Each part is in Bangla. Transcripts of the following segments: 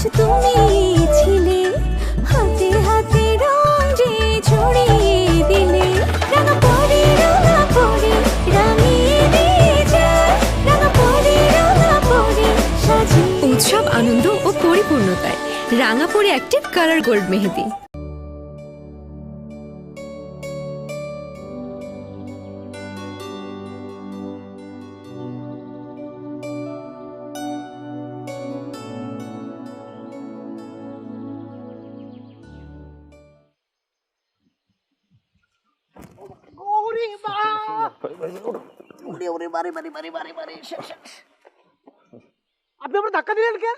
তুমি ছিলে, হাতে হাতে রং যে ছড়িয়ে দিলে, রাঙা পরে রাঙিয়ে দিয়ে যায়, রাঙা পরে সাজিয়ে। উৎসব, আনন্দ ও পরিপূর্ণতায় রাঙাপোড়ে অ্যাক্টিভ কালার গোল্ড মেহেদি। আপনি আমার ধাক্কা দিলেন কেন?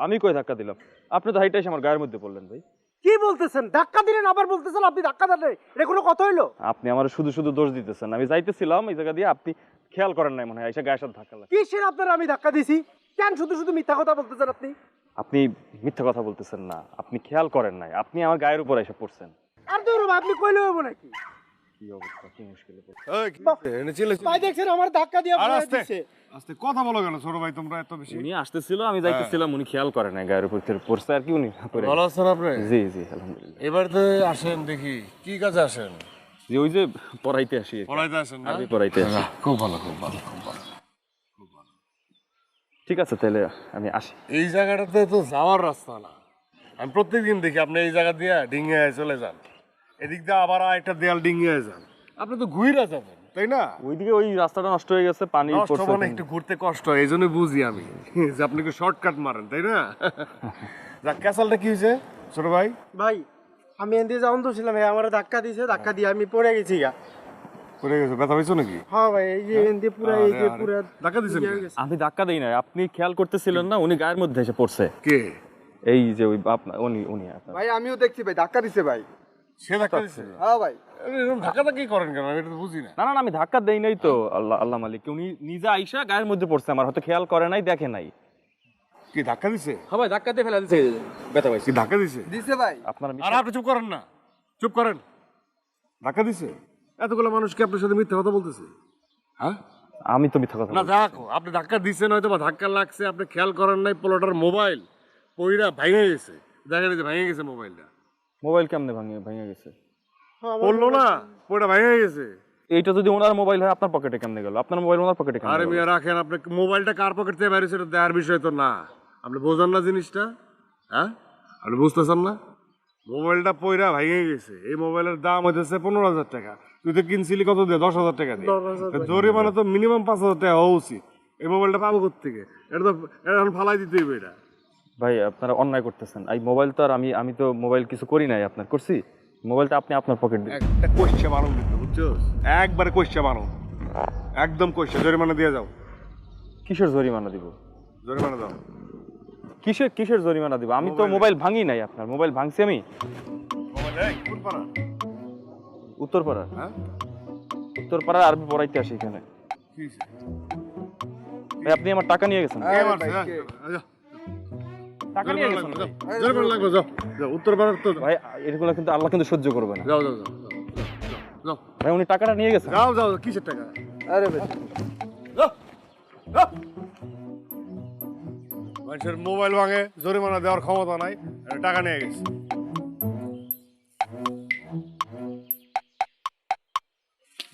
আমি কই ধাক্কা দিলাম? আপনি তো হাইটা এসে আমার গায়ের মধ্যে পড়লেন ভাই। কি বলতেছেন? ধাক্কা দিলেন আবার বলতেছেন আপনি ধাক্কা দেন? এটা কোনো কথা হইলো? আপনি আমার শুধু শুধু দোষ দিতেছেন। আমি যাইতেছিলাম এই জায়গা দিয়ে, আপনি খেয়াল করেন নাই মনে হয়, এসে গায়ের সাথে ধাক্কা লাগে। কিসের আপনার আমি ধাক্কা দিছি? কেন শুধু শুধু মিথ্যা কথা বলতেছেন আপনি? আপনি মিথ্যা কথা বলতেছেন না, আপনি খেয়াল করেন নাই, আপনি আমার গায়ের উপর এসে পড়ছেন। আর তো আপনি কইলে হইব নাকি? কি অবস্থা, কি মুশকিলে পড়ছেন। ভাই দেখছেন আমার ধাক্কা দিয়ে পড়ে দিছে। আস্তে কথা বলো কেন ছোট ভাই, তোমরা এত বেশি? উনি আসতেছিল, আমি যাইতেছিলাম, উনি খেয়াল করেন নাই, গায়ের উপর পড়ছে আর কি। উনি ভালো আছেন আপনি? জি জি আলহামদুলিল্লাহ। এবার তো আসেন দেখি কি কাজে আসেন? জি ওই যে পড়াইতে আসি। পড়াইতে আসেন না? আমি পড়াইতে আসি। খুব ভালো খুব ভালো খুব ভালো। ঠিক আছে তাহলে আমি আসি। এই জায়গাটাতে তো যাওয়ার রাস্তা না। আমি প্রত্যেকদিন দেখি আপনি এই জায়গা দিয়ে ডিঙে চলে যান, এদিক দিয়ে আবার একটা দেয়াল ডিঙে যান। আপনি তো ঘুরে যাবেন তাই না? ওইদিকে ওই রাস্তাটা নষ্ট হয়ে গেছে, পানি পড়ছে, মানে একটু ঘুরতে কষ্ট হয়, এই জন্য বুঝি আমি যে আপনি একটু শর্টকাট মারেন তাই না? যাক, ক্যাসালটা কি হয়েছে ছোট ভাই? ভাই আমি এনদি যাওন তো ছিলাম, আমার ধাক্কা দিছে, ধাক্কা দিয়ে আমি পড়ে গেছি গা। পড়ে গেছে? ব্যথা হয়েছে নাকি? হ্যাঁ ভাই, এই যে এনদি পুরো এই যে পুরো ধাক্কা দিছেন? আমি ধাক্কা দেই নাই, আপনি খেয়াল করতেছিলেন না, উনি গায়ের মধ্যে এসে পড়ছে। কে? এই যে ওই উনি উনি আপনার ভাই আমিও দেখছি ভাই ধাক্কা দিছে ভাই। সে ধাক্কা দিছে? হ্যাঁ ভাই। এরকম ধাক্কা ধাক্কি করেন কেন? আমি এটা তো বুঝি না। না না আমি ধাক্কা দেই নাই তো, আল্লাহ আল্লাহ মালিক, উনি নিজে আইসা গায়ের মধ্যে পড়ছে, আমার হয়তো খেয়াল করে নাই, দেখে নাই। কি ধাক্কা দিছে? হ্যাঁ ভাই ধাক্কা দিয়ে ফেলা দিছে, ব্যথা পাইছি। কি ধাক্কা দিছে? দিছে ভাই। আপনার আর আপনি চুপ করেন না, চুপ করেন। ধাক্কা দিছে? এতগুলো মানুষকে আপনার সাথে মিথ্যা কথা বলতেছে? হ্যাঁ, আমি তো মিথ্যা কথা না বলছি। দেখো, আপনি ধাক্কা দিচ্ছেন হয়তো বা ধাক্কা লাগছে, আপনি খেয়াল করেন নাই, পোলোটার মোবাইল পইরা ভেঙে গেছে, দেখেন এই যে ভেঙে গেছে মোবাইলটা। মোবাইল কেমনে ভেঙে গেছে? বললো না পইরা ভেঙে গেছে। এইটা যদি ওনার মোবাইল হয়, আপনার পকেটে কেমনে গেল? আপনার মোবাইল ওনার পকেটে কেমনে আরে গেল? মিয়া রাখেন, আপনি মোবাইলটা কার পকেট থেকে বাইরে সেটা দেওয়ার বিষয় তো না। আপনি বোঝেন না জিনিসটা? হ্যাঁ, আপনি বুঝতেছেন না? মোবাইলটা পইরা ভেঙে গেছে, এই মোবাইলের দাম হইতেছে 15,000 টাকা। তুই তো কিনছিলি কত দিয়ে? 10,000 টাকা দিয়ে। জরিমানা তো মিনিমাম 5,000 টাকা হওয়া উচিত। এই মোবাইলটা পাবো কোথেকে? এটা তো এখন ফালাই দিতে হইবে। এটা ভাই আপনারা অন্যায় করতেছেন। এই মোবাইল তো আর আমি তো মোবাইল কিছু করি নাই, আপনার করছি? মোবাইলটা আপনি আপনার পকেট দিয়ে। একটা কোশ্চা মারুন কিন্তু, বুঝছো? একবারে কোশ্চা মারুন, একদম কোশ্চা। জরিমানা দিয়ে যাও। কিসের জরিমানা দিব? জরিমানা দাও। কিসের জরিমানা দিব? আমি তো মোবাইল ভাঙি নাই। আপনার মোবাইল ভাঙছি আমি? উত্তরপাড়া। হ্যাঁ, উত্তরপাড়া আরবি পড়াইতে আসি এখানে। ভাই আপনি আমার টাকা নিয়ে গেছেন। টাকা নিয়ে গেছেন জরিমানা লাগবে, যাও যাও। উত্তরপাড়ার তো ভাই, এগুলো কিন্তু আল্লাহ কিন্তু সহ্য করবে না। যাও যাও যাও যাও ভাই উনি টাকাটা নিয়ে গেছেন। যাও যাও। কিসের টাকা? আরে ভাই মানুষের মোবাইল ভাঙে, জরিমানা দেওয়ার ক্ষমতা নাই, টাকা নিয়ে গেছে।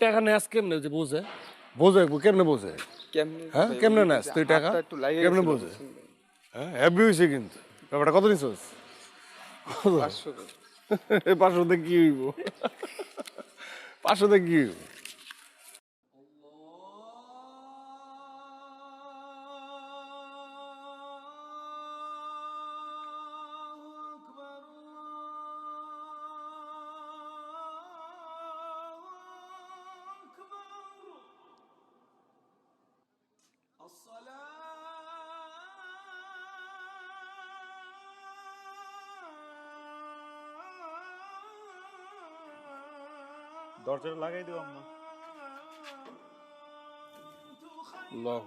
টাকা নেস কেমনে? যে বোঝে কেমনে বোঝে? হ্যাঁ, কেমনে নেস তুই টাকা? কেমনে বোঝে? হ্যাঁ, হ্যাপি হয়েছে কিন্তু। ব্যাপারটা কত নিছস? 500 কি হইব? 500 কি হইব? দরজাটা লাগাই দেব আম্মা। আল্লাহ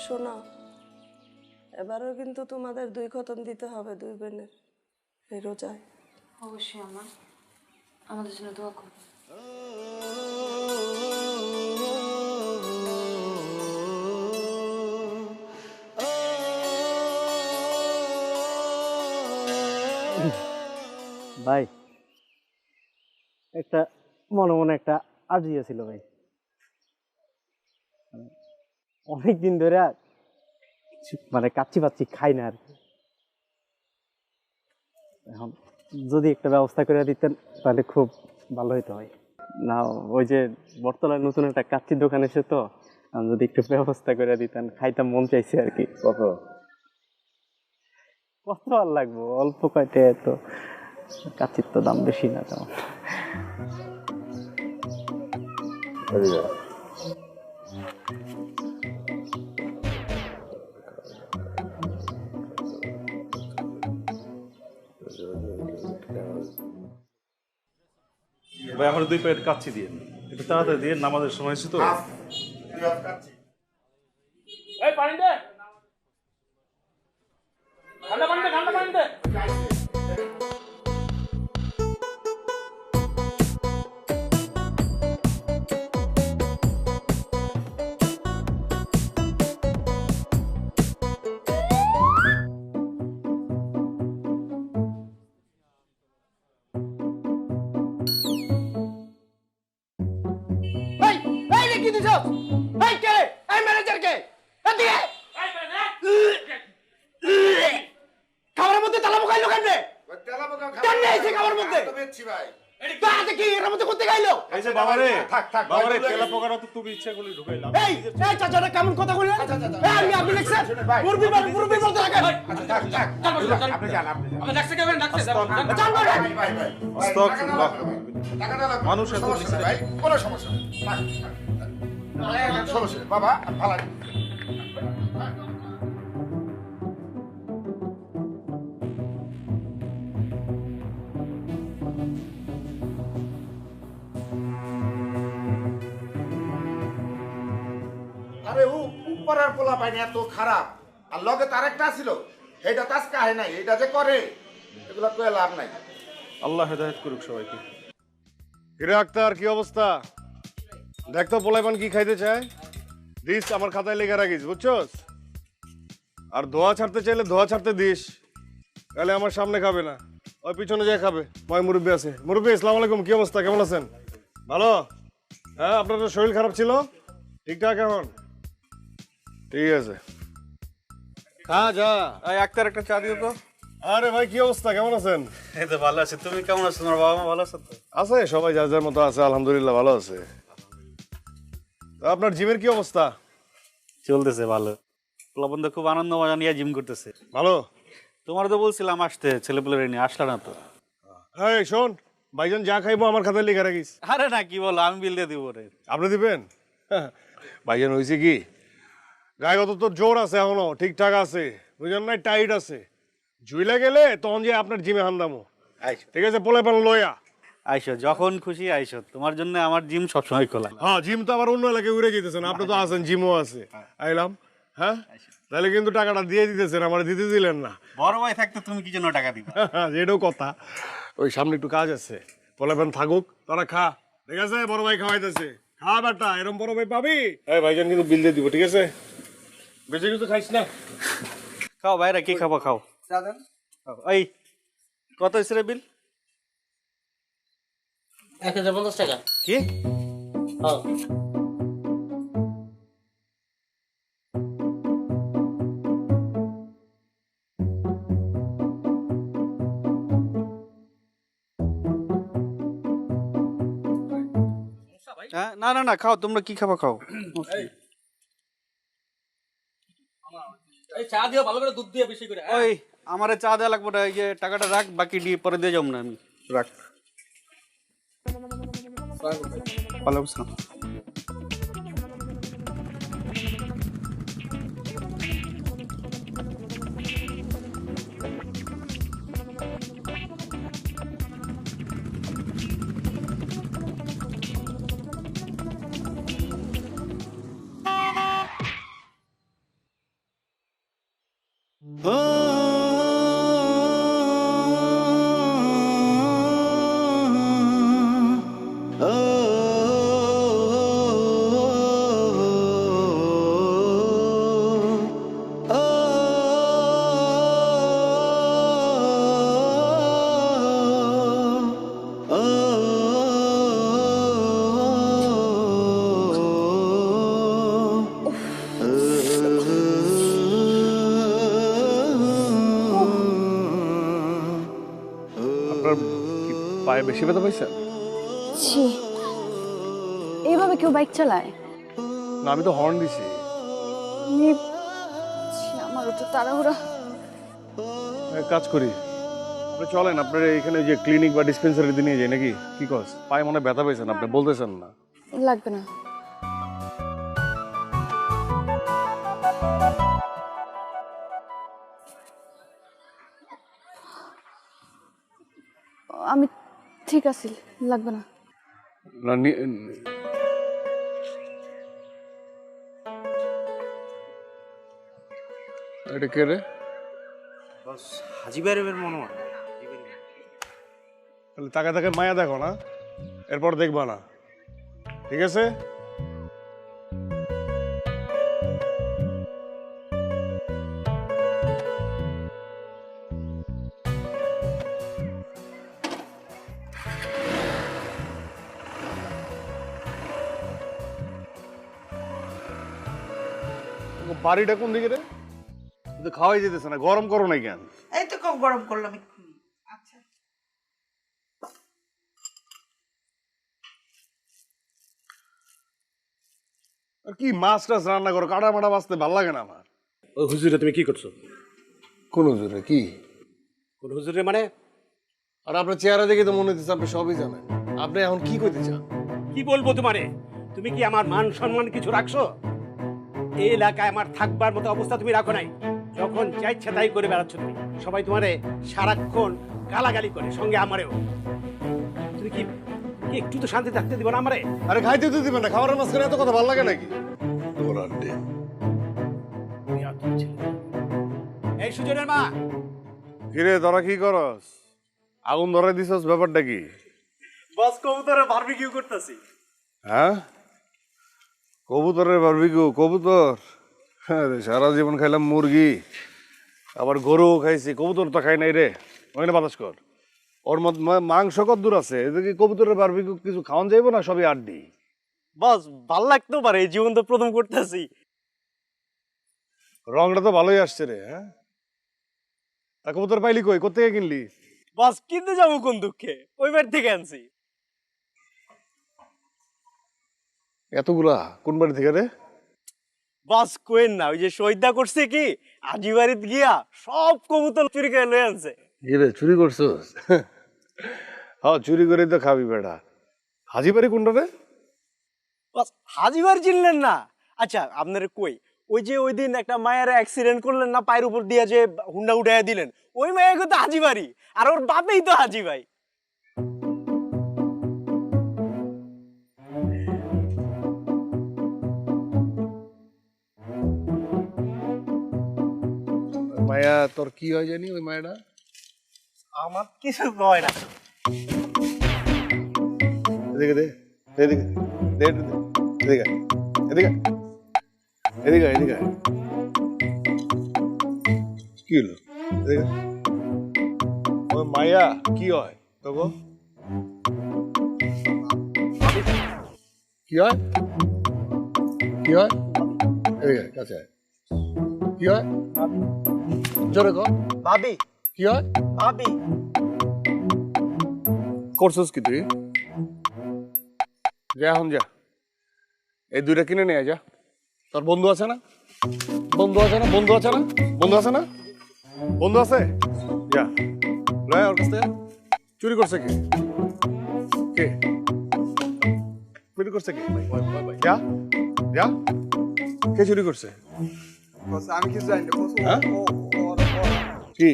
শোনো, এবারও কিন্তু তোমাদের 2 খতম দিতে হবে 2 বোনের এই রোজায়। অবশ্যই আমা, আমাদের জন্য দোয়া করো। ভাই একটা মনে মনে একটা আর্জি ছিল ভাই, অনেক দিন ধরে মানে কাচ্চি পাচ্ছি খাই না আর কি। এখন যদি একটা ব্যবস্থা করে দিতেন তাহলে খুব ভালো হতো ভাই। না ওই যে বর্তমানে নতুন একটা কাচ্চির দোকান এসে তো, যদি একটু ব্যবস্থা করে দিতেন, খাইতাম মন চাইছে আর কি। কত কত আর লাগবো, অল্প কয়টা তো, কাচ্চির তো দাম বেশি না তেমন। ভাই আমার 2 প্লেট কাচ্চি দিয়ে একটু তাড়াতাড়ি দিয়ে, নামাজের সময় হয়েছে তো। এই পানি দে, ঠান্ডা পানি দে, ঠান্ডা পানি দে। খাবারের মধ্যে তালা মুখাইলো কেমনে? কেমনে এসে খাবার মধ্যে? তাতে কি এর মধ্যে করতে গাইলো? এই যে বাবারে, বাবারে তেলা পোকাটা তো তুমি ইচ্ছা করলে ঢুকাইলাম। এই চাচাটা কেমন কথা কইলেন? আমি আপনি দেখছেন? মুরবি বলতে রাখেন। আপনি যান, আপনি যান। ডাকছে কেমন ডাকছে আস্তাগফিরুল্লাহ। মানুষ এত ভাই কোনো সমস্যা নেই, সমস্যা নেই বাবা, ভালো আরে ও উপরের পোলা পাইনি এত খারাপ, আর লগে তার একটা ছিল এটা তাস কাহে নাই, এটা যে করে এগুলা কয়ে লাভ নাই। আল্লাহ হেদায়েত করুক সবাইকে। কিরে আক্তার, কি অবস্থা? দেখ তো পোলাইপান কি খাইতে চায়, দিস আমার খাতায় লেখা রাখিস, বুঝছস? আর ধোয়া ছাড়তে চাইলে ধোয়া ছাড়তে দিস, তাহলে আমার সামনে খাবে না, ওই পিছনে যায় খাবে। ময় মুরব্বী আছে। মুরব্বী আসসালামু আলাইকুম, কি অবস্থা, কেমন আছেন? ভালো? হ্যাঁ, আপনার তো শরীর খারাপ ছিল, ঠিকঠাক এখন? ঠিক আছে, হ্যাঁ যা। এই আক্তার একটা চা দিও তো। আরে ভাই কি অবস্থা, কেমন আছেন? এই তো ভালো আছে, তুমি কেমন আছো? তোমার বাবা মা ভালো আছে তো? আছে, সবাই যার যার মতো আছে, আলহামদুলিল্লাহ ভালো আছে। তা আপনার জিমের কি অবস্থা? চলতেছে ভালো। বন্ধু খুব আনন্দ মজা নিয়ে জিম করতেছে। ভালো। তোমার তো বলছিলাম আসতে, ছেলেপুলের নিয়ে আসলা না তো। হ্যাঁ শোন, ভাইজান যা খাইবো আমার খাতায় লিখে রাখিস। আরে না, কি বলো, আমি বিল দিয়ে দিব রে। আপনি দিবেন? ভাইজান হয়েছে কি, গায়ে তো জোর আছে, এখনো ঠিকঠাক আছে, বুঝলেন না, টাইট আছে। ঝুইলা গেলে তখন যে আপনার জিমে হান্দামো, ঠিক আছে? পোলে পান লয়া আইসো, যখন খুশি আইসো, তোমার জন্য আমার জিম সবসময় খোলা। হ্যাঁ, জিম তো আবার অন্য এলাকায় উড়ে যেতেছেন, আপনি তো আছেন, জিমও আছে। আইলাম, হ্যাঁ, তাহলে কিন্তু টাকাটা দিয়ে দিতেছেন, আমার দিতে দিলেন না। বড় ভাই থাকতে তুমি কি জন্য টাকা দিবা? এটাও কথা। ওই সামনে একটু কাজ আছে, পোলে পান থাকুক, তোরা খা, ঠিক আছে? বড় ভাই খাওয়াইতেছে, খা বেটা, এরম বড় ভাই পাবি। এই ভাইজান কিন্তু বিল দিয়ে দিব, ঠিক আছে? বেশি কিছু খাইস না। খাও ভাইরা, কি খাবো খাও। এই কত হয়েছে রে বিল? 1050 টাকা। কি? হ্যাঁ। হ্যাঁ, না না না, খাও, তোমরা কি খাবো খাও। এই চা দিও ভালো করে, দুধ দিয়ে বেশি করে। ওই আমারে চা দেওয়া লাগবে না, এই যে টাকাটা রাখ, বাকি দিয়ে পরে দিয়ে যাবো না আমি। রাখ। ভালো বুঝলাম। আপনার কি পায়ে বেশি ব্যথা পাইছেন? ছি, এইভাবে কেউ বাইক চালায়? না, আমি তো হর্ন দিছি। আমারও তো তাড়াহুড়া। এক কাজ করি, আপনি চলেন, আপনার এখানে যে ক্লিনিক বা ডিসপেন্সারিতে নিয়ে যাই নাকি? কি কস? পায়ে মনে হয় ব্যথা পাইছেন, আপনি বলতেছেন না। লাগবে না। আমি ঠিক আছি, লাগবে না। না, এটা কে রে? বস হাজি বাইরের মনে হয়। তাহলে তাকে তাকে মায়া দেখো না, এরপর দেখবা না, ঠিক আছে? বাড়িটা কোন দিকে রে? তো খাওয়াই যেতেছে না, গরম করো নাই কেন? এই তো কম গরম করলাম এক্ষুনি। আচ্ছা আর কি মাছ টাছ রান্না করো, কাটা মাটা বাঁচতে ভাল লাগে না আমার। ওই হুজুরে তুমি কি করছো? কোন হুজুরে? কি কোন হুজুরে মানে? আর আপনার চেহারা দেখে তো মনে হচ্ছে আপনি সবই জানেন। আপনি এখন কি করতে চান? কি বলবো তোমারে? তুমি কি আমার মান সম্মান কিছু রাখছো? এই এলাকায় আমার থাকবার মতো অবস্থা তুমি রাখো নাই। যখন যা ইচ্ছা তাই করে বেড়াচ্ছ তুমি। সবাই তোমারে সারাক্ষণ গালাগালি করে, সঙ্গে আমারেও। তুমি কি কি একটু তো শান্তি থাকতে দিব না আমারে? আরে খাইতে তো দিবেন না, খাবারের মাঝখানে এত কথা ভালো লাগে নাকি? এই সুজনের মা, কিরে তোরা কি করস? আগুন ধরাই দিছস, ব্যাপারটা কি? বস কবুতরে বারবিকিউ করতেছি। হ্যাঁ, কবুতরের বারবিকিউ? কবুতর? হ্যাঁ, সারা জীবন খাইলাম মুরগি, আবার গরুও খাইছি, কবুতর তো খাই নাই রে। ওখানে বাতাস কর। ওর মধ্যে মাংস কত দূর আছে? এদিকে কবুতরের বারবিকিউ কিছু খাওয়ান যাইবো না, সবই আড্ডি। বস ভাল লাগতেও পারে, এই জীবন তো প্রথম করতেছি। রংটা তো ভালোই আসছে রে। হ্যাঁ, তা কবুতর পাইলি কই? কোথেকে কিনলি? বস কিনতে যাবো কোন দুঃখে, ওই বাড়ি থেকে আনছি। এতগুলা কোন বাড়ি থেকে রে? বস কোয়েন না, ওই যে শহীদা করছে কি আজি বাড়িতে গিয়া সব কবুতর চুরি করে লয়ে আনছে। কি রে, চুরি করছস? হ্যাঁ, চুরি করে তো খাবি বেটা। হাজি বাড়ি কোনটা রে? বস হাজি বাড়ি চিনলেন না? আচ্ছা আপনার কই, ওই যে ওই দিন একটা মায়ের অ্যাক্সিডেন্ট করলেন না, পায়ের উপর দিয়ে যে হুন্ডা উঠাইয়া দিলেন, ওই মায়ের তো হাজি বাড়ি, আর ওর বাপেই তো হাজি ভাই। মায়া তোর কি হয় জানি? ওই মায়াটা আমার কিছু হয় না। এদিকে দে, এদিকে দে, এদিকে এদিকে এদিকে এদিকে। কি হলো? এদিকে। ওই মায়া কি হয় তোগো? কি হয়? কি হয়? এদিকে কাছে আয়। কি হয়? জোরে কর। ভাবি। কি হয়? ভাবি। করছস কি তুই? যা এখন যা, এই দুইটা কিনে নিয়ে যা। তোর বন্ধু আছে না? বন্ধু আছে না? বন্ধু আছে না? বন্ধু আছে না? বন্ধু আছে? যা লয় ওর কাছ থেকে। চুরি করছে কে? কে চুরি করছে? কে? যা যা, কে চুরি করছে? বস আমি কিছু জানি না বস। হ্যাঁ? কি?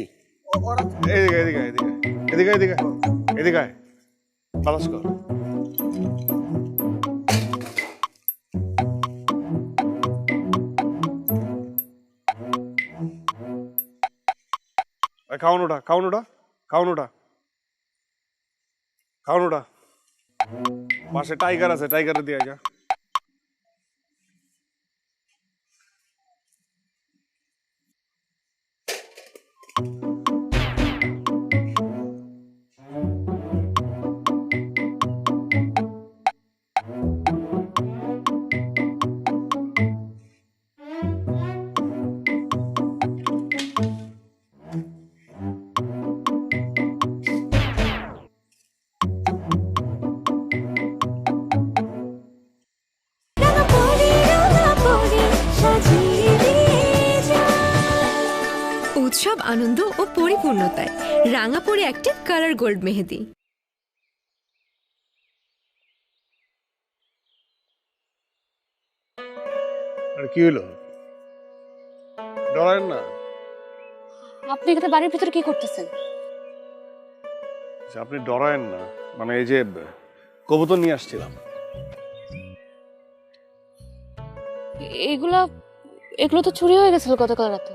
এদিকে এদিকে এদিকে এদিকে এদিকে এদিকে আয়, বাতাস কর। খাওয়ানোটা খাওয়ানোটা খাওয়ানোটা খাওয়ানোটা পাশে টাইগার আছে, টাইগারে দিয়ে যা। উৎসব আনন্দ ও পরিপূর্ণতায় রাঙাপড়ে অ্যাক্টিভ কালার গোল্ড মেহেদি। আর কি হলো, ডরায়েন না? আপনি এখানে বাড়ির ভিতরে কি করতেছেন? আপনি ডরায়েন না, মানে এই যে কবুতর নিয়ে আসছিলাম। এগুলো তো চুরি হয়ে গেছিল গতকাল রাতে।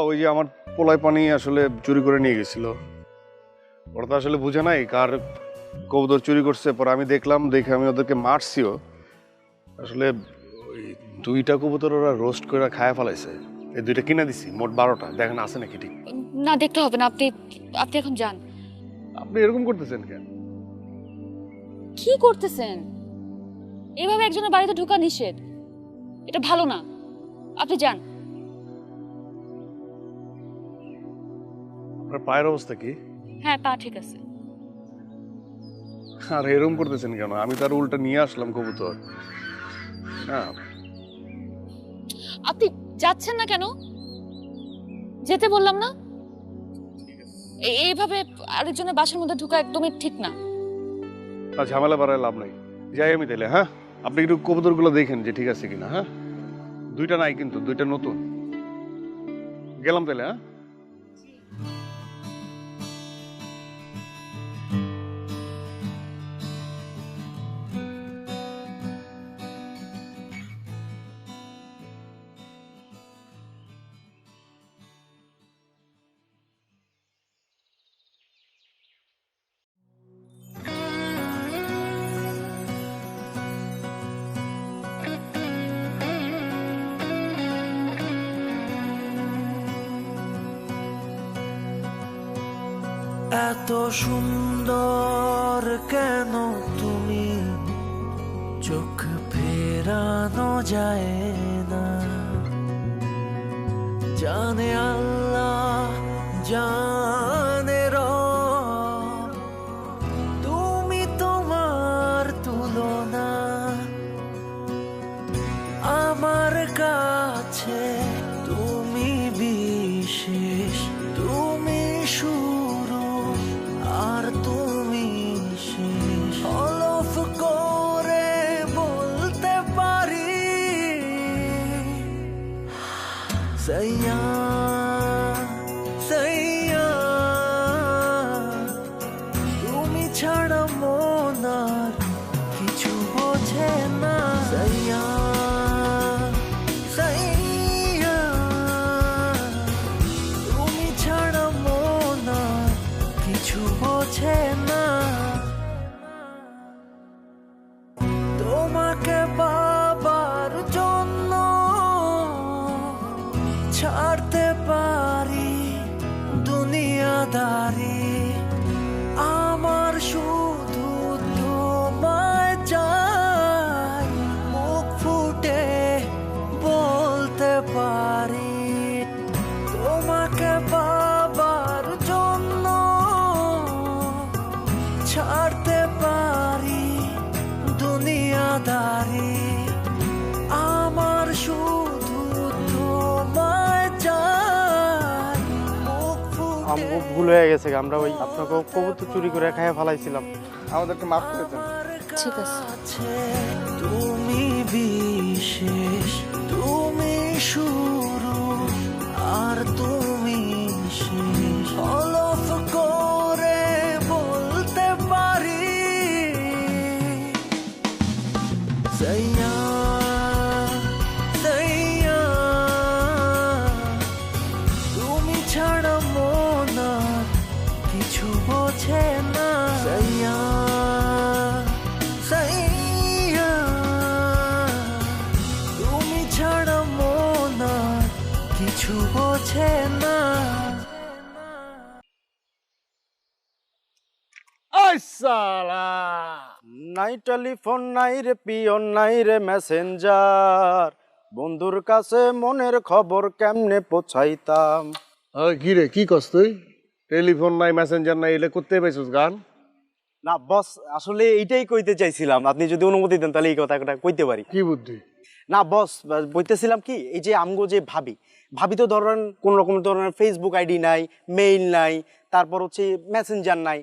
ওই যে আমার পোলায় পানি আসলে চুরি করে নিয়ে গেছিল। ওরা তো আসলে বুঝে নাই কার কবুতর চুরি করছে। পরে আমি দেখলাম, দেখে আমি ওদেরকে মারছিও। আসলে ওই 2টা কবুতর ওরা রোস্ট করে খায় ফেলাইছে। এই 2টা কিনে দিছি, মোট 12টা। দেখেন আছে নাকি ঠিক। না, দেখতে হবে না, আপনি এখন যান। আপনি এরকম করতেছেন কেন? কি করতেছেন? এভাবে একজনের বাড়িতে ঢোকা নিষেধ, এটা ভালো না। আপনি যান। আপনার পায়ের অবস্থা কি? হ্যাঁ, পা ঠিক আছে। আর এরকম করতেছেন কেন? আমি তার উল্টা নিয়ে আসলাম কবুতর। হ্যাঁ, আপনি যাচ্ছেন না কেন? যেতে বললাম না? এইভাবে আরেকজনের বাসার মধ্যে ঢোকা একদমই ঠিক না। ঝামেলা বাড়ায় লাভ নাই, যাই আমি তাইলে। হ্যাঁ, আপনি একটু কবুতরগুলো দেখেন যে ঠিক আছে কিনা। হ্যাঁ, 2টা নাই কিন্তু, 2টা নতুন। গেলাম তাইলে। হ্যাঁ, এত সুন্দর কেন তুমি, চোখ ফেরানো যায় না। জানে আল্লাহ, জানে রব, তুমি তোমার তুলনা আমার কাছে। তুমি বিশেষ, তুমি শুরু আর তুমি শেষ। হলফ করে বলতে পারি, সাইয়া সাইয়া, তুমি ছাড়া মন আর কিছু বোঝে না। সাইয়া সাইয়া, তুমি ছাড়া মন আর কিছু বোঝে না। তোমাকে পাবার জন্য ছাড়তে পারি দুনিয়াদারি। আমার শুধু তোমায় চাই, মুখ ফুটে বলতে পারি। তোমাকে পাবার জন্য ছাড়তে পারি দুনিয়াদারি। আমার শুধু তোমায় চাই, মুখ ফুটে। ভুল হয়ে গেছে, আমরা ওই আপনাকে কবুতর চুরি করে খাইয়া ফেলাইছিলাম, আমাদেরকে মাফ করে দেন। ঠিক আছে। তুমি বিশেষ, তুমি শুরু আর তুমি শেষ। হলফ করে বলতে পারি, সাইয়া সাইয়া, তুমি ছাড়া মন কিছু বোঝে না। নাই টেলিফোন নাই রে পিয়ন নাই রে মেসেঞ্জার, বন্ধুর কাছে মনের খবর কেমনে পৌঁছাইতাম। কি রে কি কস তুই? টেলিফোন নাই, মেসেঞ্জার নাই, এলে করতে পাইছিস গান? না বস, আসলে এইটাই কইতে চাইছিলাম, আপনি যদি অনুমতি দেন তাহলে এই কথাটা কইতে পারি। কি বুদ্ধি? না বস, বলতেছিলাম কি, এই যে আমগো যে ভাবি তো ধরেন কোন রকম ধরনের ফেসবুক আইডি নাই, মেইল নাই, তারপর হচ্ছে মেসেঞ্জার নাই,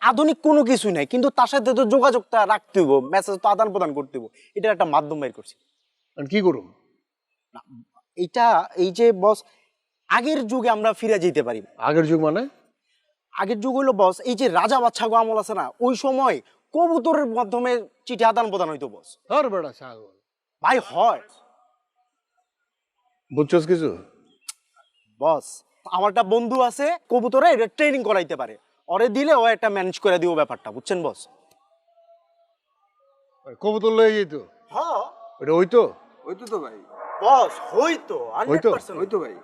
আধুনিক কোনো কিছুই নাই, কিন্তু তার সাথে তো যোগাযোগটা রাখতে হইব, মেসেজ তো আদান প্রদান করতে হইব, এটার একটা মাধ্যম বের করছি। কি করুম? এইটা এই যে বস, আগের যুগে আমরা ফিরে যেতে পারি। আগের যুগ মানে? আগের যুগ হইলো বস, এই যে রাজা বাদশাহ গো আমল আছে না, ওই সময় কবুতরের মাধ্যমে চিঠি আদান প্রদান হইতো বস। আর বেড়া ছাগল ভাই হয়, বুঝছস কিছু? বস আমার একটা বন্ধু আছে, কবুতরে এটা ট্রেনিং করাইতে পারে, ওরে দিলে ও একটা ম্যানেজ করে দিব ব্যাপারটা, বুঝছেন বস? কবুতর লয়ে যেত? হ্যাঁ ওটা হইতো? হইতো তো ভাই। বস হইতো, হইতো? হইতো ভাই,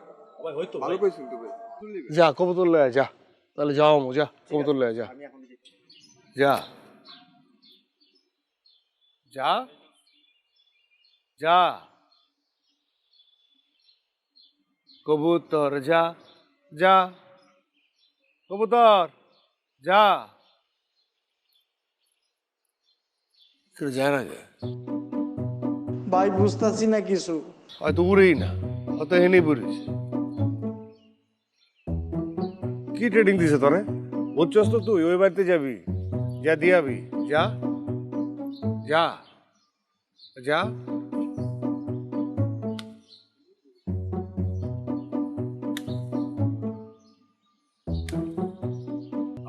ভাই হইতো, ভালো কইছেন তো ভাই। যা কবুতর লয়ে যা, তাহলে যাও মো, যা কবুতর লয়ে যা, যা যা যা কবুতর যা, যা কবুতর যা। যায় না যে ভাই বুঝতাছি না কিছু। হয়তো উড়েই না, হয়তো হেনেই পড়িস। কি ট্রেডিং দিছে তোরে? বুঝছস তো তুই ওই বাড়িতে যাবি, যা দিয়াবি, যা যা যা।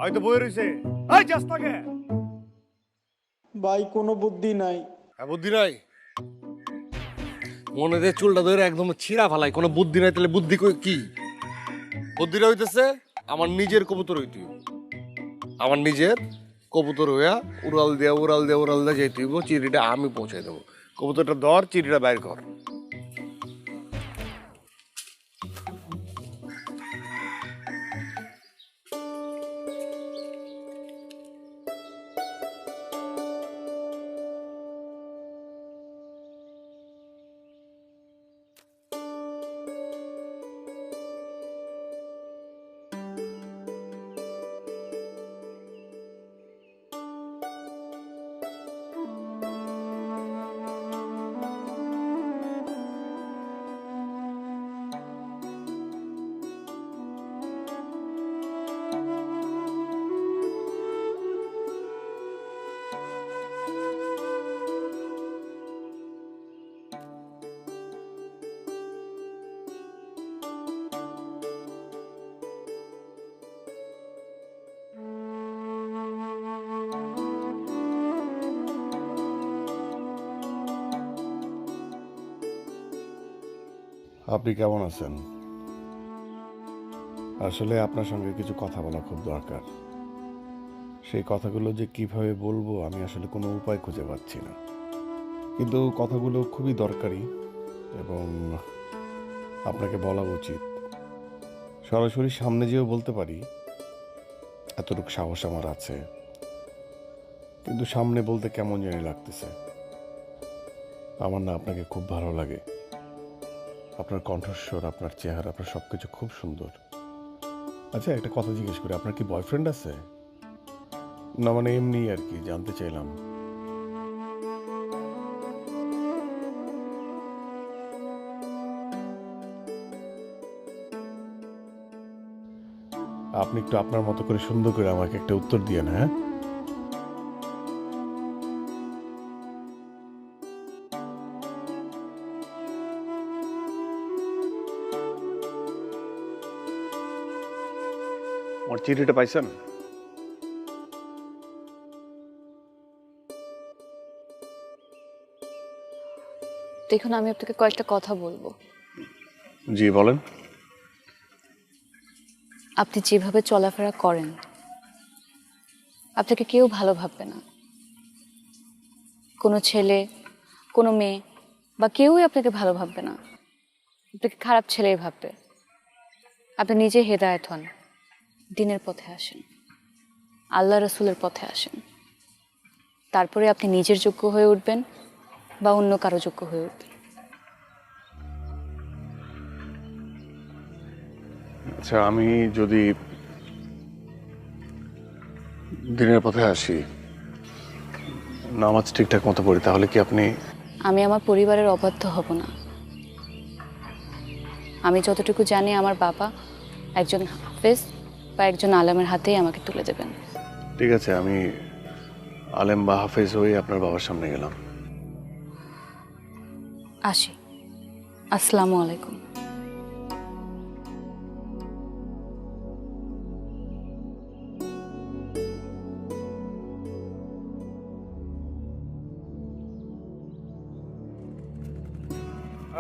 হয়তো বই রইছে, এই যাস তাকে। ভাই কোনো বুদ্ধি নাই। বুদ্ধি নাই? মনে দিয়ে চুলটা ধরে একদম ছিঁড়া ফালাই। কোনো বুদ্ধি নাই তাহলে বুদ্ধি কি? বুদ্ধিটা হইতেছে আমার নিজের কবুতর হইতে হইব, আমার নিজের কবুতর হইয়া উড়াল দিয়া উড়াল দিয়া উড়াল দিয়া যাইতে হইব, চিড়িটা আমি পৌঁছাই দেবো। কবুতরটা ধর, চিড়িটা বাইর কর। আপনি কেমন আছেন? আসলে আপনার সঙ্গে কিছু কথা বলা খুব দরকার। সেই কথাগুলো যে কিভাবে বলবো আমি আসলে কোনো উপায় খুঁজে পাচ্ছি না, কিন্তু কথাগুলো খুবই দরকারি এবং আপনাকে বলা উচিত। সরাসরি সামনে যেও বলতে পারি, এতটুকু সাহস আমার আছে, কিন্তু সামনে বলতে কেমন জানি লাগতেছে। আমার না আপনাকে খুব ভালো লাগে, আপনার কণ্ঠস্বর, আপনার চেহারা, আপনার সব কিছু খুব সুন্দর। আচ্ছা একটা কথা জিজ্ঞেস করি, আপনার কি বয়ফ্রেন্ড আছে? না মানে এমনি আর কি জানতে চাইলাম। আপনি একটু আপনার মতো করে সুন্দর করে আমাকে একটা উত্তর দিয়েন। হ্যাঁ আমার চিঠিটা পাইছেন? দেখুন, আমি আপনাকে কয়েকটা কথা বলবো। জি বলেন। আপনি যেভাবে চলাফেরা করেন, আপনাকে কেউ ভালো ভাববে না। কোনো ছেলে, কোনো মেয়ে বা কেউই আপনাকে ভালো ভাববে না, আপনাকে খারাপ ছেলেই ভাববে। আপনি নিজে হেদায়েত হন, দিনের পথে আসেন, আল্লাহ রসুলের পথে আসেন, তারপরে আপনি নিজের যোগ্য হয়ে উঠবেন বা অন্য কারো যোগ্য হয়ে উঠবেন। আচ্ছা, আমি যদি দিনের পথে আসি, নামাজ ঠিকঠাক মতো পড়ি, তাহলে কি আপনি? আমি আমার পরিবারের অবাধ্য হব না। আমি যতটুকু জানি আমার বাবা একজন হাফেজ বা একজন আলেমের হাতেই আমাকে তুলে দেবেন। ঠিক আছে, আমি আলেম বা হাফেজ হয়ে আপনার বাবার সামনে গেলাম। আসি। আসসালামু আলাইকুম।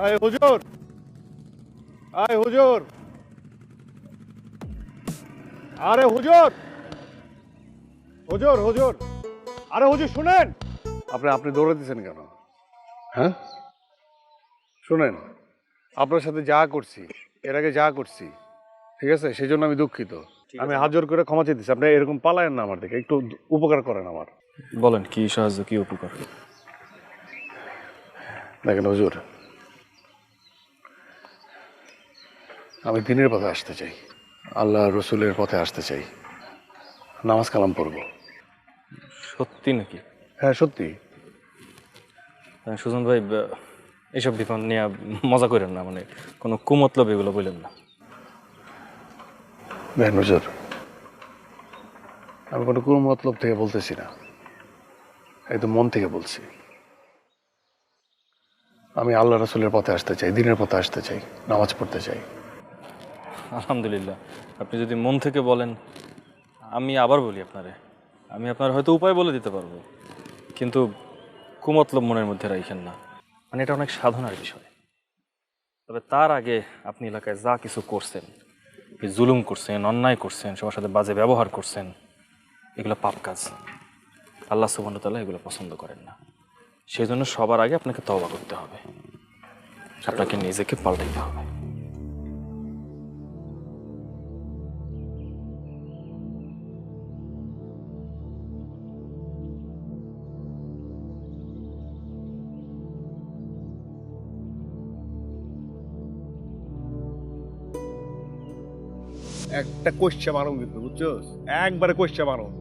আয় হুজুর, আয় হুজুর, আরে হুজুর, হুজুর, হুজুর, আরে হুজুর শুনেন। আপনি দৌড়ে দিচ্ছেন কেন? হ্যাঁ শুনেন, আপনার সাথে যা করছি, এর আগে যা করছি, ঠিক আছে, সেই জন্য আমি দুঃখিত। আমি হাত জোর করে ক্ষমা চাইতেছি। আপনি এরকম পালায়েন না আমার দিকে, একটু উপকার করেন আমার। বলেন কি সাহায্য, কি উপকার? দেখেন হুজুর, আমি দিনের পথে আসতে চাই, আল্লাহ রসুলের পথে আসতে চাই, নামাজ কালাম পড়ব। সত্যি নাকি? হ্যাঁ সত্যি। সুজন ভাই, এইসব বিপদ নিয়ে মজা করেন না, মানে কোনো কুমতলব এগুলো বললেন না। দেখেন হুজুর, আমি কোনো মতলব থেকে বলতেছি না, একদম মন থেকে বলছি। আমি আল্লাহ রসুলের পথে আসতে চাই, দিনের পথে আসতে চাই, নামাজ পড়তে চাই। আলহামদুলিল্লাহ, আপনি যদি মন থেকে বলেন, আমি আবার বলি আপনারে, আমি আপনার হয়তো উপায় বলে দিতে পারবো, কিন্তু কুমতলব মনের মধ্যে রাখেন না। মানে এটা অনেক সাধনার বিষয়। তবে তার আগে আপনি এলাকায় যা কিছু করছেন, জুলুম করছেন, অন্যায় করছেন, সবার সাথে বাজে ব্যবহার করছেন, এগুলো পাপ কাজ। আল্লাহ সুবহানাহু ওয়া তাআলা এগুলো পছন্দ করেন না। সেই জন্য সবার আগে আপনাকে তওবা করতে হবে, আপনাকে নিজেকে পাল্টাইতে হবে। একটা কোশ্চা মারুন কিন্তু, বুঝছো? একবারে কোশ্চা মারুন।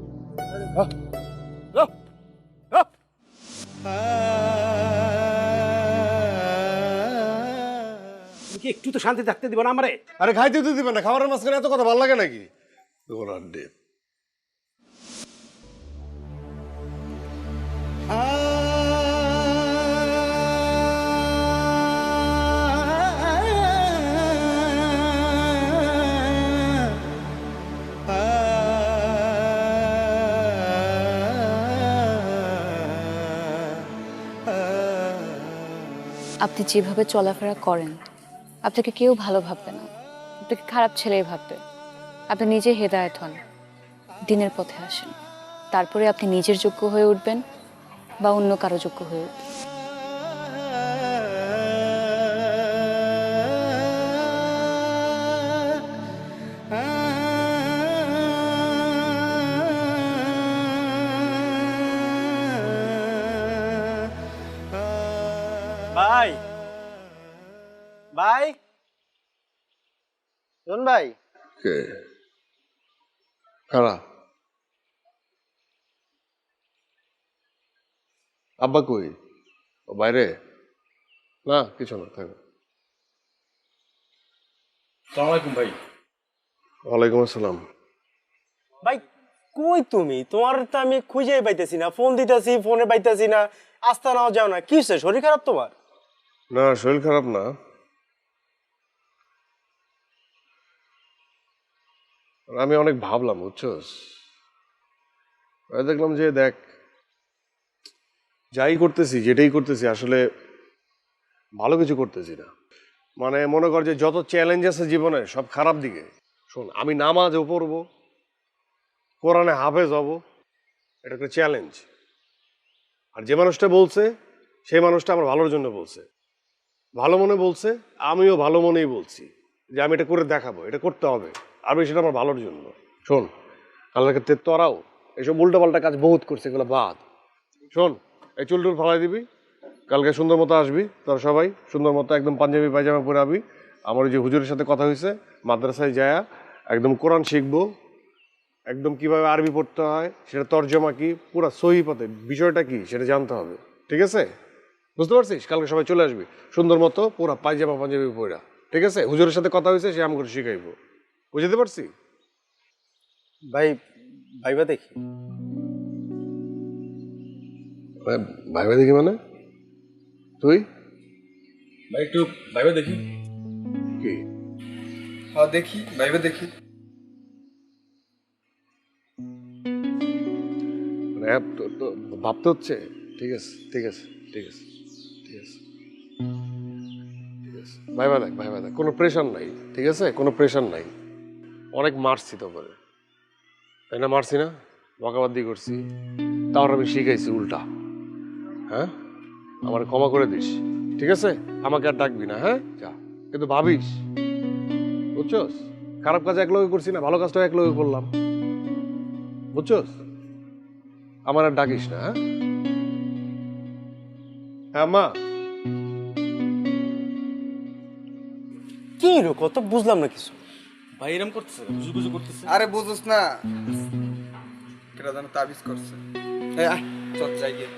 তুমি কি একটু তো শান্তি থাকতে দিব না আমারে? আরে খাইতে তো দিবেন না, খাবারের মাঝখানে এত কথা ভালো লাগে নাকি? আপনি যেভাবে চলাফেরা করেন, আপনাকে কেউ ভালো ভাববে না, আপনাকে খারাপ ছেলেই ভাববে। আপনি নিজে হেদায়েত হন, দিনের পথে আসেন, তারপরে আপনি নিজের যোগ্য হয়ে উঠবেন বা অন্য কারো যোগ্য হয়ে উঠবেন। ভাই, ভাই, জন ভাই, কে? কারা? আব্বা কই? ও বাইরে? না কিছু না, থাকো। আসসালামু আলাইকুম ভাই। ওয়ালাইকুম আসসালাম। ভাই কই তুমি? তোমার তো আমি খুঁজেই পাইতেছি না, ফোন দিতেছি, ফোনে পাইতেছি না, আস্তা নাও যাও না। কি হচ্ছে, শরীর খারাপ তোমার? না শরীর খারাপ না, আমি অনেক ভাবলাম, বুঝছস, দেখলাম যে দেখ, যাই করতেছি, যেটাই করতেছি, আসলে ভালো কিছু করতেছি না। মানে মনে কর যে যত চ্যালেঞ্জ আছে জীবনে, সব খারাপ দিকে। শোন, আমি নামাজও পড়বো, কোরআনে হাফেজ হব, এটা একটা চ্যালেঞ্জ। আর যে মানুষটা বলছে, সেই মানুষটা আমার ভালোর জন্য বলছে, ভালো মনে বলছে, আমিও ভালো মনেই বলছি। যে আমি এটা করে দেখাবো, এটা করতে হবে, আর সেটা আমার ভালোর জন্য। শোন, কালকে তোরাও এসব উল্টোপাল্টা কাজ বহুত করছে, এগুলো বাদ। শোন, এই চুল টুল ফালাই দিবি, কালকে সুন্দর মতো আসবি, তোরা সবাই সুন্দর মতো একদম পাঞ্জাবি পায়জামা পরে আবি। আমার ওই যে হুজুরের সাথে কথা হয়েছে, মাদ্রাসায় যায়া একদম কোরআন শিখবো, একদম কিভাবে আরবি পড়তে হয়, সেটা তর্জমা কি, পুরো সহি পথে বিষয়টা কি সেটা জানতে হবে, ঠিক আছে? বুঝতে পারছিস? কালকে সবাই চলে আসবি সুন্দর মতো পুরো পায়জামা পাঞ্জাবি পরা, ঠিক আছে? হুজুরের সাথে কথা হয়েছে, সে আম করে শিখাইবো, বুঝতে পারছি? ভাই ভাইবা দেখি। ভাইবা দেখি মানে? তুই ভাই একটু ভাইবা দেখি। কি? হ্যাঁ দেখি, ভাইবা দেখি। ভাবতে হচ্ছে, ঠিক আছে ঠিক আছে ঠিক আছে ঠিক আছে ঠিক আছে, ভাইবা দেখ, কোনো প্রেশার নাই, ঠিক আছে? কোনো প্রেশার নাই। অনেক মারছি তো পরে, তাই না? মারছি না, বকাবাদি করছি, তাও আমি শিখাইছি উল্টা। হ্যাঁ, আমার ক্ষমা করে দিস, ঠিক আছে? আমাকে আর ডাকবি না, হ্যাঁ? যা, কিন্তু ভাবিস, বুঝছস? খারাপ কাজ এক লগে করছি না, ভালো কাজটা এক লগে করলাম, বুঝছস? আমার আর ডাকিস না, হ্যাঁ? হ্যাঁ মা। কি রে, কত বুঝলাম না কিছু। ভাই এরম করতেছে, গুজু করতেছে। আরে বুঝোস না, কেটা যেন তাবিজ করছে। এই আয়, চল যাই গিয়ে।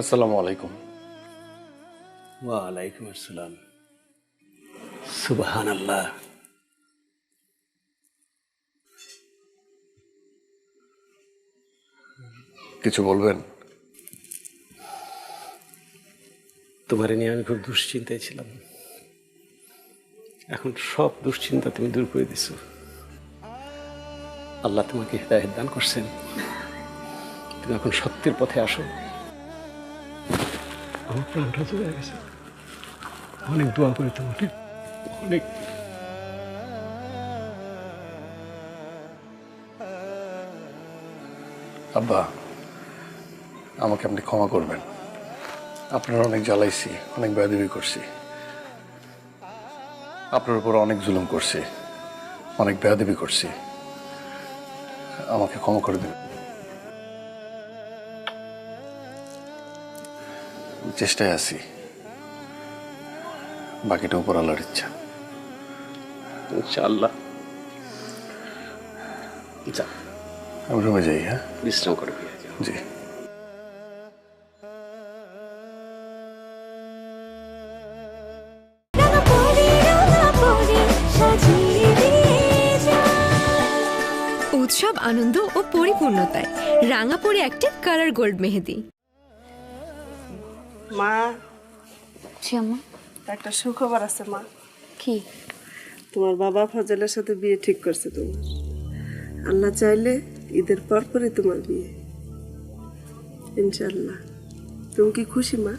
আসসালামু আলাইকুম। ওয়ালাইকুম আসসালাম। সুবহানাল্লাহ। কিছু বলবেন? তোমারে নিয়ে আমি খুব দুশ্চিন্তায় ছিলাম, এখন সব দুশ্চিন্তা তুমি দূর করে দিছো। আল্লাহ তোমাকে হিদায়াত দান করছেন, তুমি এখন সত্যের পথে আসো। আমার প্রাণটা চলে গেছে, অনেক দোয়া করে তোমাকে, অনেক। আব্বা, আমাকে আপনি ক্ষমা করবেন। আপনার অনেক জ্বালাইছি, অনেক বেয়াদবি করছি, আপনার উপর অনেক জুলুম করছি, অনেক বেয়াদবি করছি, আমাকে ক্ষমা করে দেবেন। চেষ্টায় আছি, বাকিটা উপর আল্লাহর ইচ্ছা। ইনশাআল্লাহ। যা, আমি রুমে যাই। হ্যাঁ, বিশ্রাম করবি। জি। উৎসব আনন্দ ও পরিপূর্ণতায় রাঙাপড়ি অ্যাক্টিভ কালার গোল্ড মেহেদি। মা, জি আম্মা। একটা সুখবর আছে মা। কি? তোমার বাবা ফজলের সাথে বিয়ে ঠিক করছে তোমার। আল্লাহ চাইলে ঈদের পর পরই তোমার বিয়ে, ইনশাল্লাহ। তুমি কি খুশি মা?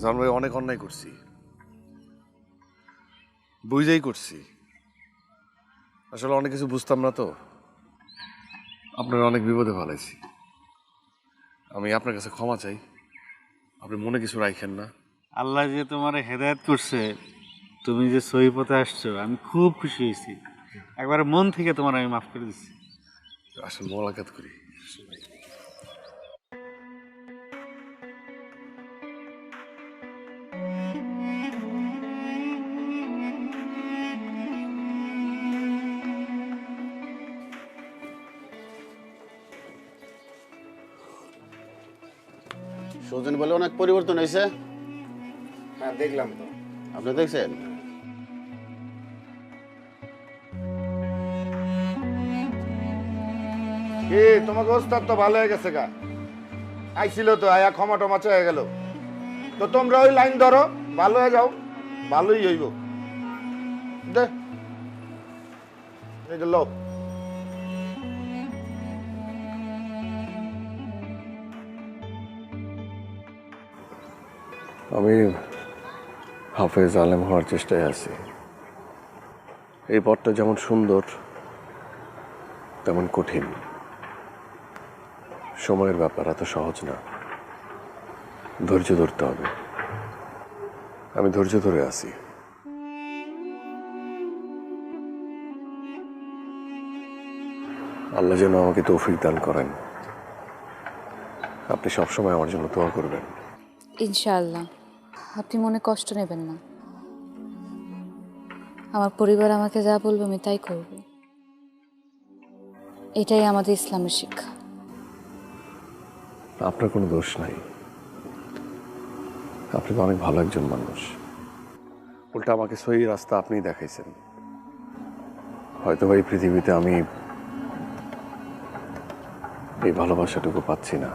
জান ভাই, অনেক অন্যায় করছি, বুঝেই করছি। আসলে অনেক কিছু বুঝতাম না তো, আপনার অনেক বিপদে ফেলাইছি। আমি আপনার কাছে ক্ষমা চাই, আপনি মনে কিছু রাখেন না। আল্লাহ যে তোমার হেদায়েত করছে, তুমি যে সহি পথে আসছো, আমি খুব খুশি হয়েছি। একবারে মন থেকে তোমার আমি মাফ করে দিচ্ছি। আসলে মোলাকাত করি। সৌজন্য বলে অনেক পরিবর্তন হয়েছে। হ্যাঁ, দেখলাম তো। আপনি দেখছেন? কি তোমাকে ওস্তাদ তো ভালো হয়ে গেছে গা, আইছিল তো, আয়া ক্ষমা টমা চেয়ে গেল। তো তোমরা ওই লাইন ধরো, ভালো হয়ে যাও, ভালোই হইব। দে এই যে লোক, আমি হাফেজ আলেম হওয়ার চেষ্টায় আছি। এই পথটা যেমন সুন্দর তেমন কঠিন। সময়ের ব্যাপার, এত সহজ না। ধৈর্য ধরতে হবে। আমি ধৈর্য ধরে আছি। আল্লাহ যেন আমাকে তৌফিক দান করেন। আপনি সবসময় আমার জন্য দোয়া করবেন। ইনশাআল্লাহ। আপনি মনে কষ্ট নেবেন না। আমার পরিবার আমাকে যা বলবে আমি তাই করব। এটাই আমাদের ইসলামের শিক্ষা। আপনার কোনো দোষ নাই। আপনি তো অনেক ভালো একজন মানুষ। উল্টা আমাকে সহি রাস্তা আপনি দেখাইছেন। হয়তো এই পৃথিবীতে আমি এই ভালোবাসাটুকু পাচ্ছি না,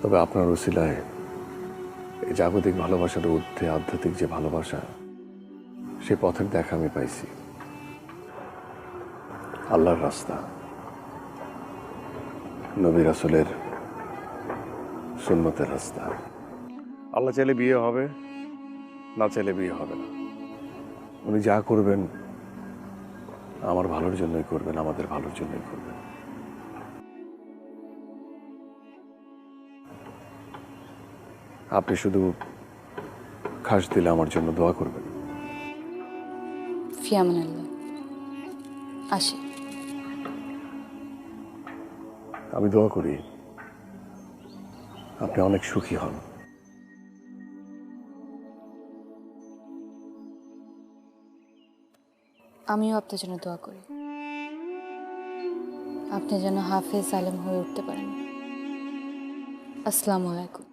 তবে আপনার উসিলায় এই জাগতিক ভালোবাসার ঊর্ধ্বে আধ্যাত্মিক যে ভালোবাসা, সেই পথের দেখা আমি পাইছি। আল্লাহর রাস্তা, নবী রাসূলের সুন্নতের রাস্তা। আল্লাহ চাইলে বিয়ে হবে, না চাইলে বিয়ে হবে না। উনি যা করবেন আমার ভালোর জন্যই করবেন, আমাদের ভালোর জন্যই করবেন। আপনি শুধু খাস দিলে আমার জন্য দোয়া করবেন। ফি আমানিল্লাহ। আসি। আমি দোয়া করি আপনি অনেক সুখী হন। আমিও আপনার জন্য দোয়া করি, আপনি যেন হাফেজ আলেম হয়ে উঠতে পারেন। আসসালামু আলাইকুম।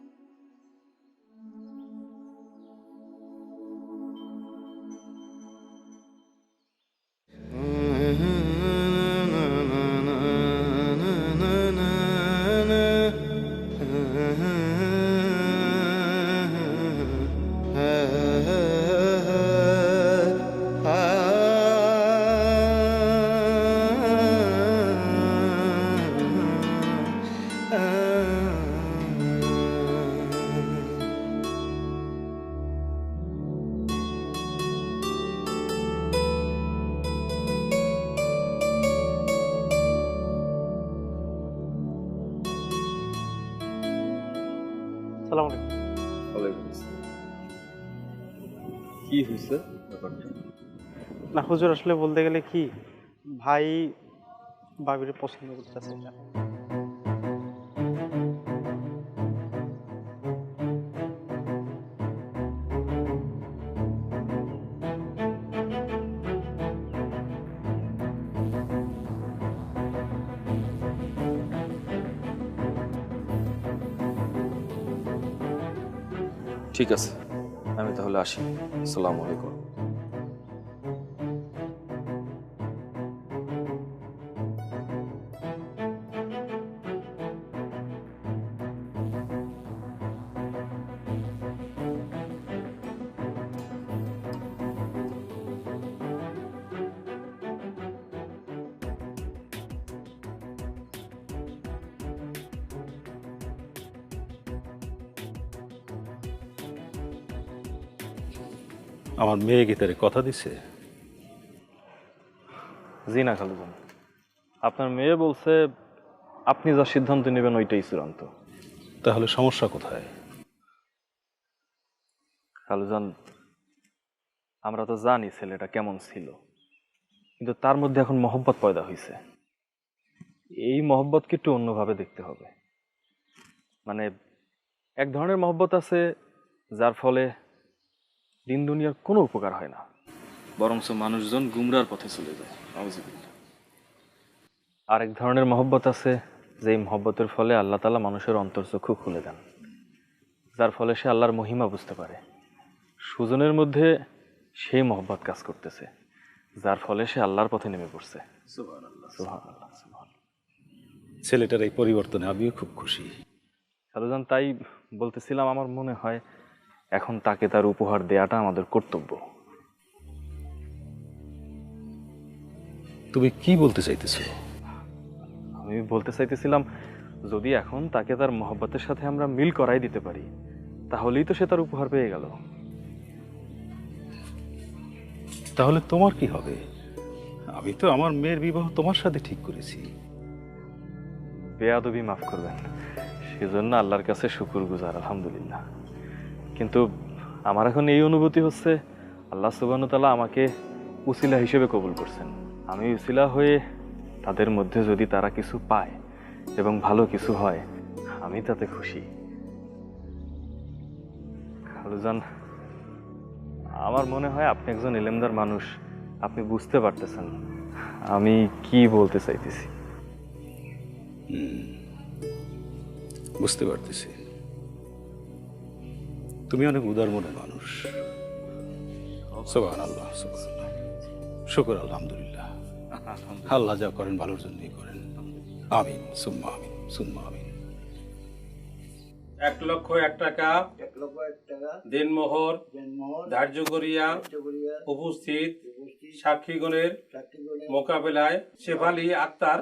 আসসালামু আলাইকুম। ওয়ালাইকুম আসসালাম। কি হয়েছে ব্যাপারটা? না হুজুর, আসলে বলতে গেলে কি, ভাই ভাবির পছন্দ করতেছে না। ঠিক আছে, আমি তাহলে আসি। আসসালামু আলাইকুম। আমার মেয়ে কি তারে কথা দিছে? জি না খালুজান, আপনার মেয়ে বলছে আপনি যা সিদ্ধান্ত নেবেন ওইটাই চূড়ান্ত। তাহলে সমস্যা কোথায়? খালুজান, আমরা তো জানি ছেলেটা কেমন ছিল, কিন্তু তার মধ্যে এখন মহব্বত পয়দা হয়েছে। এই মহব্বতকে একটু অন্যভাবে দেখতে হবে। মানে এক ধরনের মহব্বত আছে যার ফলে দিন দুনিয়ার কোনো উপকার হয় না, বরঞ্চ মানুষজন গুমরার পথে চলে যায়। আরেক ধরনের মহব্বত আছে যে মহব্বতের ফলে আল্লাহ তাআলা মানুষের অন্তর্চক্ষু খুলে দেন, যার ফলে সে আল্লাহর মহিমা বুঝতে পারে। সুজনের মধ্যে সেই মহব্বত কাজ করতেছে, যার ফলে সে আল্লাহর পথে নেমে পড়ছে। সুবহানাল্লাহ, সুবহানাল্লাহ, সুবহানাল্লাহ। ছেলেটার এই পরিবর্তনে আমিও খুব খুশি। খালুজান, তাই বলতেছিলাম, আমার মনে হয় এখন তাকে তার উপহার দেয়াটা আমাদের কর্তব্য। তুমি কি বলতে চাইতেছো? আমি বলতে চাইতেছিলাম, যদি এখন তাকে তার মহব্বতের সাথে আমরা মিল করাই দিতে পারি, তাহলেই তো সে তার উপহার পেয়ে গেল। তাহলে তোমার কি হবে? আমি তো আমার মেয়ের বিবাহ তোমার সাথে ঠিক করেছি। বেয়াদবি মাফ করবেন, সেজন্য আল্লাহর কাছে শুকরগুজার, আলহামদুলিল্লাহ। কিন্তু আমার এখন এই অনুভূতি হচ্ছে, আল্লাহ সুবহানাহু ওয়া তাআলা আমাকে উসিলা হিসেবে কবুল করছেন। আমি উসিলা হয়ে তাদের মধ্যে যদি তারা কিছু পায় এবং ভালো কিছু হয়, আমি তাতে খুশি। খালুজান, আমার মনে হয় আপনি একজন ইলমদার মানুষ, আপনি বুঝতে পারতেছেন আমি কি বলতে চাইতেছি। বুঝতে পারতেছি, তুমি অনেক উদার মনের মানুষ। সুবহানাল্লাহ, সুবহানাল্লাহ, শুকর আলহামদুলিল্লাহ। আল্লাহ যা করেন ভালোর জন্যই করেন। আমিন, সুম্মা আমিন, সুম্মা আমিন। 1,01,000 টাকা দিনমোহর ধার্য করিয়া উপস্থিত সাক্ষীগণের মোকাবেলায় শেফালী আক্তার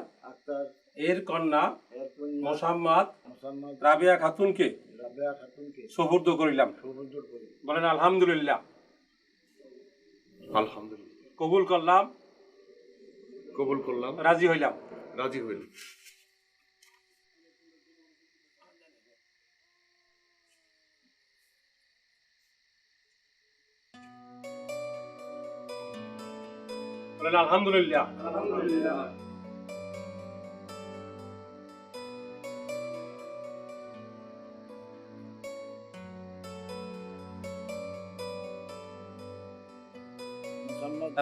এর কন্যা মোসাম্মদ রাবিয়া খাতুনকে সুপুর্দ করিলাম। বলেন আলহামদুলিল্লাহ। আলহামদুলিল্লাহ। কবুল করলাম, কবুল করলাম, রাজি হইলাম, রাজি হইলাম। বলেন আলহামদুলিল্লাহ। আলহামদুলিল্লাহ।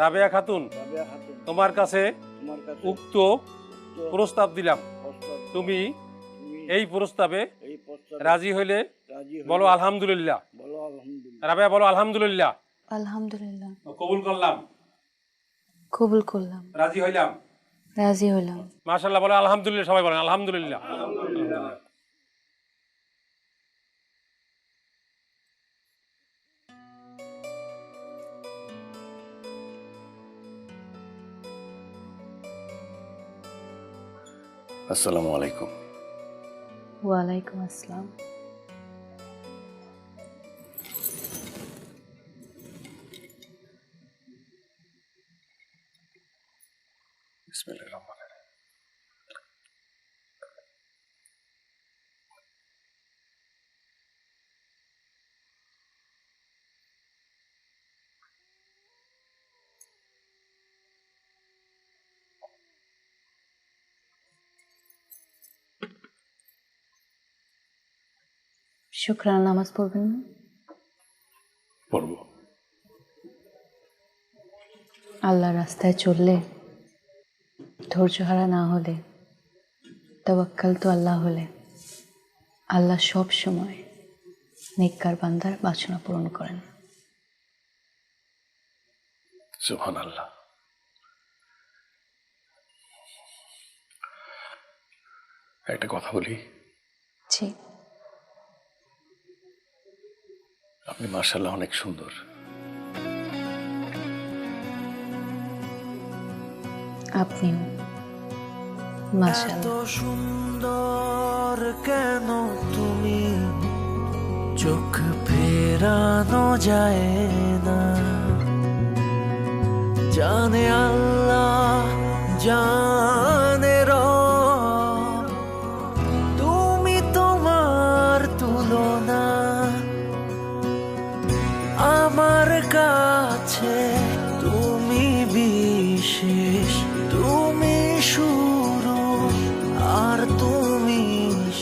রাবেয়া খাতুন, তোমার কাছে উক্ত প্রস্তাব দিলাম। তুমি এই প্রস্তাবে রাজি হইলে বলো আলহামদুলিল্লাহ। রাবেয়া বলো আলহামদুলিল্লাহ। আলহামদুলিল্লাহ। কবুল করলাম, কবুল করলাম, রাজি হইলাম, রাজি হলাম। মাশাআল্লাহ, বলো আলহামদুলিল্লাহ। সবাই বলেন আলহামদুলিল্লাহ। আসসালামু আলাইকুম। ওয়ালাইকুম আসসালাম। বিসমিল্লাহির রহমানির রহিম। শুকরানা নামাজ পড়বেন না? পড়ব। আল্লাহর রাস্তায় চললে, ধৈর্যহারা না হলে, তাওয়াক্কাল তো আল্লাহ হলে, আল্লাহ সব সময় নেককার বান্দার বাসনা পূরণ করেন। সুবহানাল্লাহ। একটা কথা বলি, জি। আপনি মাশাআল্লাহ অনেক সুন্দর। আপনিও মাশাআল্লাহ। এত সুন্দর কেন তুমি, চোখ ফেরানো যায় না। জানে আল্লাহ জানে রব, তুমি তোমার তুলনা আমার কাছে। তুমি বিশেষ, তুমি শুরু আর তুমি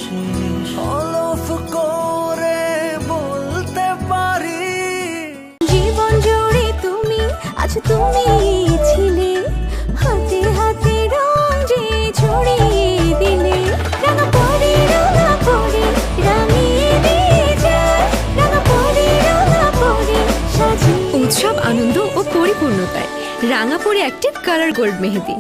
শেষ। অলফ করে বলতে পারি জীবন জুড়ে তুমি আজ তুমি ছিলে, হাতে হাতে রং যে ছড়িয়ে দিলে। রাঙা পরে রাঙিয়ে দিয়ে যায়, রাঙা পরে সাজিয়ে। উৎসব আনন্দ ও পরিপূর্ণতায় রাঙাপুরে অ্যাক্টিভ কালার গোল্ড মেহেদি।